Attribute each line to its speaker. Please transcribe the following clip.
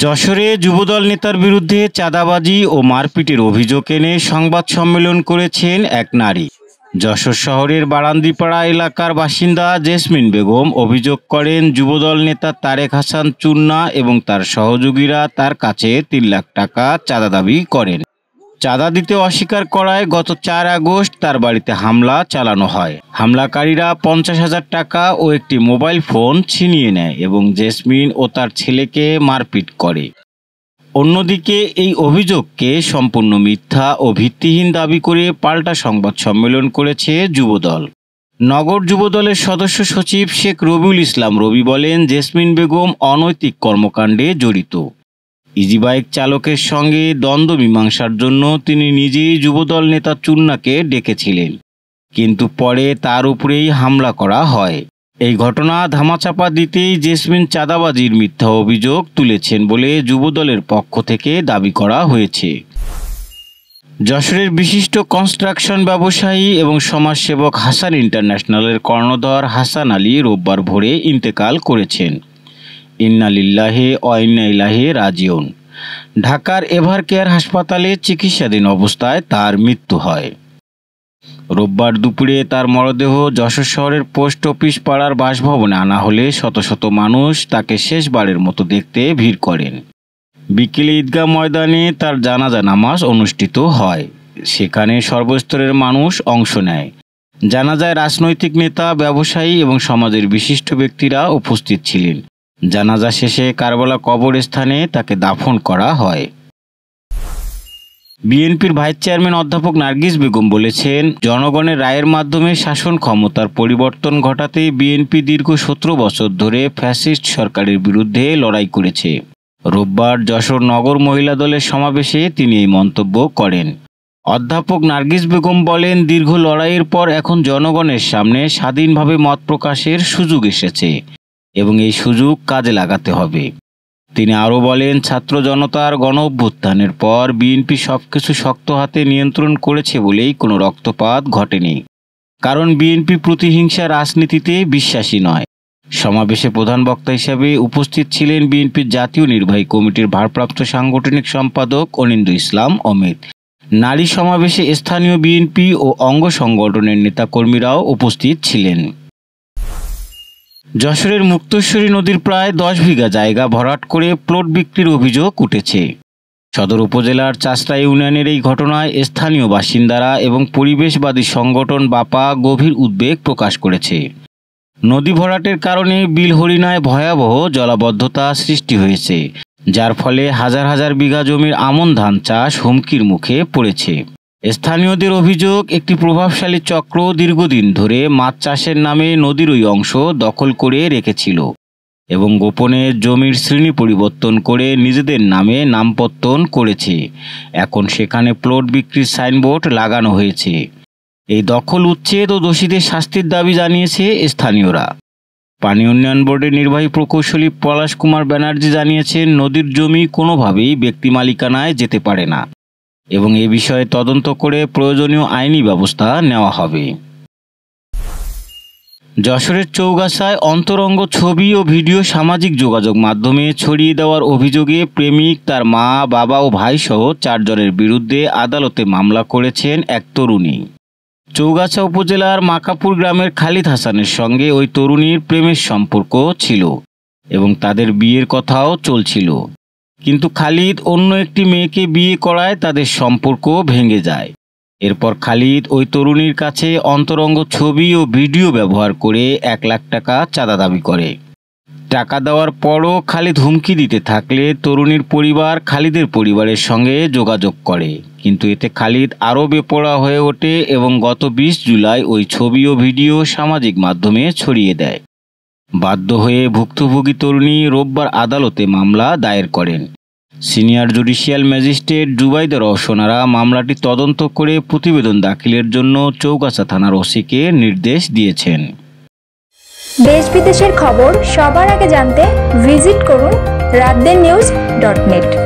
Speaker 1: যশোরে যুবদল নেতার বিরুদ্ধে চাঁদাবাজি ও মারপিটের অভিযোগ এনে সংবাদ সম্মেলন করেছেন এক নারী। যশোর শহরের বারান্দিপাড়া এলাকার বাসিন্দা জেসমিন বেগম অভিযোগ করেন, যুবদল নেতা তারেক হাসান চুন্না এবং তার সহযোগীরা তার কাছে ৩ লাখ টাকা চাঁদা দাবি করেন। চাঁদা দিতে অস্বীকার করায় গত ৪ আগস্ট তার বাড়িতে হামলা চালানো হয়। হামলাকারীরা ৫০,০০০ টাকা ও একটি মোবাইল ফোন ছিনিয়ে নেয় এবং জেসমিন ও তার ছেলেকে মারপিট করে। অন্যদিকে এই অভিযোগকে সম্পূর্ণ মিথ্যা ও ভিত্তিহীন দাবি করে পাল্টা সংবাদ সম্মেলন করেছে যুবদল। নগর যুবদলের সদস্য সচিব শেখ রবিউল ইসলাম রবি বলেন, জেসমিন বেগম অনৈতিক কর্মকাণ্ডে জড়িত। ইজিবাইক চালকের সঙ্গে দ্বন্দ্ব মীমাংসার জন্য তিনি নিজেই যুবদল নেতা চুন্নাকে ডেকেছিলেন, কিন্তু পরে তার উপরেই হামলা করা হয়। এই ঘটনা ধামাচাপা দিতেই জেসমিন চাঁদাবাজির মিথ্যা অভিযোগ তুলেছেন বলে যুবদলের পক্ষ থেকে দাবি করা হয়েছে। যশোরের বিশিষ্ট কনস্ট্রাকশন ব্যবসায়ী এবং সমাজসেবক হাসান ইন্টারন্যাশনালের কর্ণধর হাসান আলী রোববার ভোরে ইন্তেকাল করেছেন। ইন্না লিল্লাহি ওয়া ইন্না ইলাইহি রাজিউন। ঢাকার এভার কেয়ার হাসপাতালে চিকিৎসাধীন অবস্থায় তার মৃত্যু হয়। রোববার দুপুরে তার মরদেহ যশোর শহরের পোস্ট অফিস পাড়ার বাসভবনে আনা হলে শত শত মানুষ তাকে শেষবারের মতো দেখতে ভিড় করেন। বিকেলে ঈদগাহ ময়দানে তার জানাজা নামাজ অনুষ্ঠিত হয়। সেখানে সর্বস্তরের মানুষ অংশ নেয়। জানাজায় রাজনৈতিক নেতা, ব্যবসায়ী এবং সমাজের বিশিষ্ট ব্যক্তিরা উপস্থিত ছিলেন। জানাজা শেষে কারবালা কবরস্থানে তাকে দাফন করা হয়। বিএনপির ভাইস চেয়ারম্যান অধ্যাপক নার্গিস বেগম বলেছেন, জনগণের রায়ের মাধ্যমে শাসন ক্ষমতার পরিবর্তন ঘটাতে বিএনপি দীর্ঘ ১৭ বছর ধরে ফ্যাসিস্ট সরকারের বিরুদ্ধে লড়াই করেছে। রোববার যশোর নগর মহিলা দলের সমাবেশে তিনি এই মন্তব্য করেন। অধ্যাপক নার্গিস বেগম বলেন, দীর্ঘ লড়াইয়ের পর এখন জনগণের সামনে স্বাধীনভাবে মত প্রকাশের সুযোগ এসেছে এবং এই সুযোগ কাজে লাগাতে হবে। তিনি আরও বলেন, ছাত্র জনতার গণ অভ্যুত্থানের পর বিএনপি সবকিছু শক্ত হাতে নিয়ন্ত্রণ করেছে বলেই কোনো রক্তপাত ঘটেনি, কারণ বিএনপি প্রতিহিংসা রাজনীতিতে বিশ্বাসী নয়। সমাবেশে প্রধান বক্তা হিসেবে উপস্থিত ছিলেন বিএনপির জাতীয় নির্বাহী কমিটির ভারপ্রাপ্ত সাংগঠনিক সম্পাদক অনিন্দ্য ইসলাম অমিত। নারী সমাবেশে স্থানীয় বিএনপি ও অঙ্গ সংগঠনের নেতাকর্মীরাও উপস্থিত ছিলেন। যশোরের মুক্তেশ্বরী নদীর প্রায় ১০ বিঘা জায়গা ভরাট করে প্লট বিক্রির অভিযোগ উঠেছে। সদর উপজেলার চাষড়া ইউনিয়নের এই ঘটনায় স্থানীয় বাসিন্দারা এবং পরিবেশবাদী সংগঠন বাপা গভীর উদ্বেগ প্রকাশ করেছে। নদী ভরাটের কারণে বিলহরিণায় ভয়াবহ জলাবদ্ধতা সৃষ্টি হয়েছে, যার ফলে হাজার হাজার বিঘা জমির আমন ধান চাষ হুমকির মুখে পড়েছে। স্থানীয়দের অভিযোগ, একটি প্রভাবশালী চক্র দীর্ঘদিন ধরে মাছ চাষের নামে নদীর ওই অংশ দখল করে রেখেছিল এবং গোপনে জমির শ্রেণী পরিবর্তন করে নিজেদের নামে নামপত্তন করেছে। এখন সেখানে প্লট বিক্রির সাইনবোর্ড লাগানো হয়েছে। এই দখল উচ্ছেদ ও দোষীদের শাস্তির দাবি জানিয়েছে স্থানীয়রা। পানি উন্নয়ন বোর্ডের নির্বাহী প্রকৌশলী পলাশ কুমার ব্যানার্জি জানিয়েছেন, নদীর জমি কোনোভাবেই ব্যক্তি মালিকানায় যেতে পারে না এবং এ বিষয়ে তদন্ত করে প্রয়োজনীয় আইনি ব্যবস্থা নেওয়া হবে। যশোরের চৌগাছায় অন্তরঙ্গ ছবি ও ভিডিও সামাজিক যোগাযোগ মাধ্যমে ছড়িয়ে দেওয়ার অভিযোগে প্রেমিক, তার মা, বাবা ও ভাইসহ ৪ জনের বিরুদ্ধে আদালতে মামলা করেছেন এক তরুণী। চৌগাছা উপজেলার মাকাপুর গ্রামের খালিদ হাসানের সঙ্গে ওই তরুণীর প্রেমের সম্পর্ক ছিল এবং তাদের বিয়ের কথাও চলছিল, কিন্তু খালিদ অন্য একটি মেয়েকে বিয়ে করায় তাদের সম্পর্ক ভেঙে যায়। এরপর খালিদ ওই তরুণীর কাছে অন্তরঙ্গ ছবি ও ভিডিও ব্যবহার করে ১ লাখ টাকা চাঁদা দাবি করে। টাকা দেওয়ার পরও খালিদ হুমকি দিতে থাকলে তরুণীর পরিবার খালিদের পরিবারের সঙ্গে যোগাযোগ করে, কিন্তু এতে খালিদ আরও বেপরোয়া হয়ে ওঠে এবং গত ২০ জুলাই ওই ছবি ও ভিডিও সামাজিক মাধ্যমে ছড়িয়ে দেয়। বাধ্য হয়ে ভুক্তভোগী তরুণী রোববার আদালতে মামলা দায়ের করেন। Senior judicial magistrate Zubaida Rowshanara মামলাটি তদন্ত করে প্রতিবেদন দাখিলের জন্য চৌগাছা থানার ওসিকে নির্দেশ দিয়েছেন।
Speaker 2: দেশ বিদেশের খবর সবার আগে জানতে ভিজিট করুন raddennews.net।